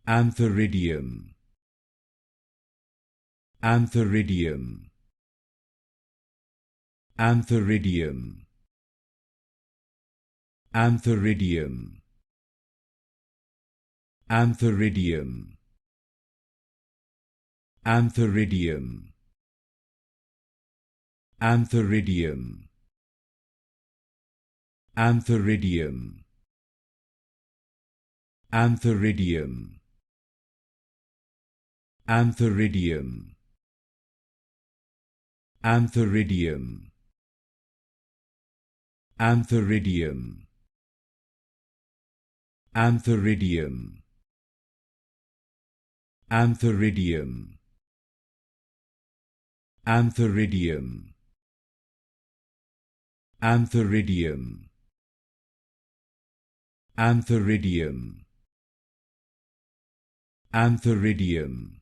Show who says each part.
Speaker 1: Antheridium, Antheridium, Antheridium, Antheridium, Antheridium, Antheridium, Antheridium, Antheridium, Antheridium, Antheridium, Antheridium, Antheridium, Antheridium, Antheridium, Antheridium, Antheridium, Antheridium, Antheridium,